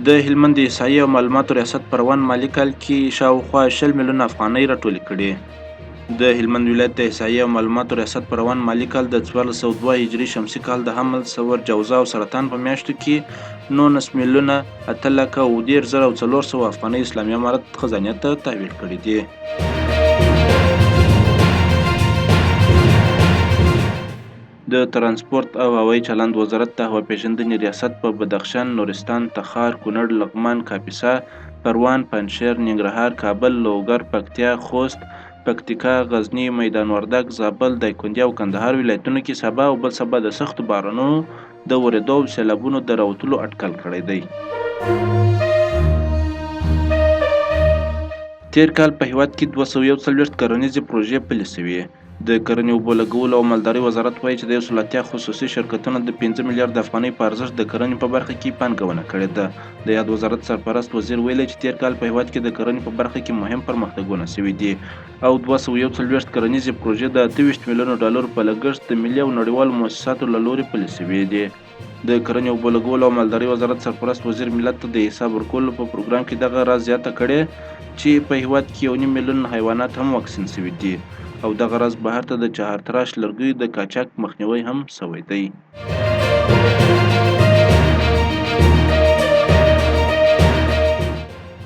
د هلمند د احصایې او معلوماتو ریاست په روان مالي کال کې شاوخوا 20 میلیونه افغانۍ راټولې کړې. د هلمند ولایت د احصایې او معلوماتو ریاست په روان مالي کال د 1402 هجري شمسي کال د حمل، ثور، جوزا او سرطان په میاشتو کې 19 میلیونه 8,13,400 افغانۍ اسلامي امارت خزانې ته تحویل کړي دي. د ترانسپورت او هوایي چلند وزارت د هواپیژندنې ریاست په بدخشان، نورستان، تخار، کونړ، لغمان، کاپیسا، پروان، پنجشیر، ننګرهار، کابل، لوګر، پکتیا، خوست، پکتیکا، غزني، میدان وردګ، زابل، دایکنډي او کندهار ولایتونو کې سبا او بل سبا د سختو بارانونو د ورېدو او سیلابونو د راوتلو اټکل کړی دی. تیر کال په هیواد کې 241 کرنیزې پروژې پلي شوې. د کرنې، اوبو لګولو او مالدارۍ وزارت وایي چې د 180 خصوصي شرکتونو د 15 میلیارد افغانۍ په ارزښت د کرنې په برخه کې پانګونه کړې ده. د یاد وزارت سرپرست وزیر ویلي چې تیر کال په هیواد کې د کرنې په برخه کې مهم پرمختګونه شوي دي او 241 کرنیزې پروژې د 28 میلیونو ډالرو په لګښت د ملي او نړیوالو مؤسساتو له لوري پلي شوي دي. د کرنې، اوبو لګولو او مالدارۍ وزارت سرپرست وزیر ملت ته د حساب ورکولو په پروګرام کې دغه راز زیاته کړې چې په هیواد کې 1.5 میلیون حیوانات هم واکسین شوي دي او دغه راز بهر ته د چهارتراش لرګیو د قاچاق مخنیوی هم شوی دی.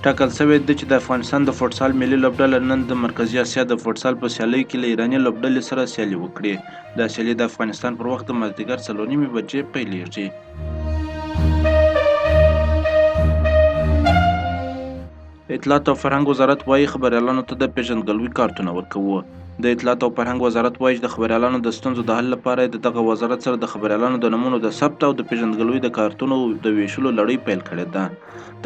ټاکل شوی دی چې د افغانستان د فوټسال ملي لوبډله نن د مرکزي اسیا د فوټسال په سیالیو کې له ایراني لوبډلې سره سیالي وکړي. دا سیالي د افغانستان پر وخت د مازدیګر 4:30 بجې پیلیږي. اطلاعات او فرهنګ وزارت وایي خبریالانو ته د پیژندګلوۍ کارتونه ورکوي. د اطلاعات او فرهنګ وزارت وایي چې د خبریالانو د ستونزو د حل لپاره د دغه وزارت سره د خبریالانو د نومونو د ثبت او د پیژندګلوۍ د کارتونو د ویشلو لړۍ پیل کړې ده.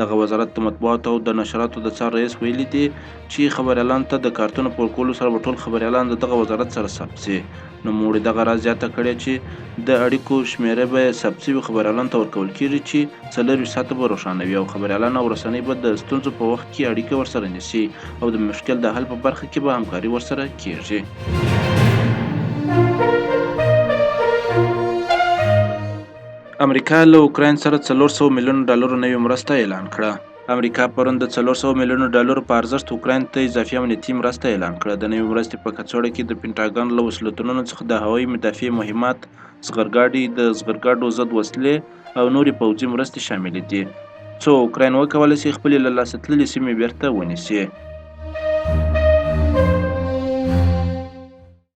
دغه وزارت د مطبوعاتو او د نشراتو د څار رئیس ویلي دي چې خبریالانو ته د کارتونو په ورکولو سره به ټول خبریالان د دغه وزارت سره ثبت شي. نوموړي دغه راز زیاته کړې چې د اړیکو شمیره به ثبت شوي خبریالانو ته ورکول کیږي چې 24 ساعته به روښانه وي او خبریالان او رسنۍ به د ستونزو په وخت کې اړیکه ورسره نیسي او د مشکل د حل په برخه کې به همکاري ورسره کیږي. امریکا له اوکراین سره 400 میلیون ډالرو نوې مرسته اعلان کړه. امریکا پرون د 400 میلیونو ډالرو په ارزښت اوکراین ته اضافي امنیتي مرسته اعلان کړه. د نوې مرستې په کڅوړه کې د پینټاګون له وسیلتونونو څخه د هوایي مدافعې مهمات، زغرګاډي، د زغرګاډو ضد وسلې او نورې پوځي مرستې شاملې دي څو اوکراین وکولی شي خپلې له لاسه تللې سیمې بیرته ونیسي.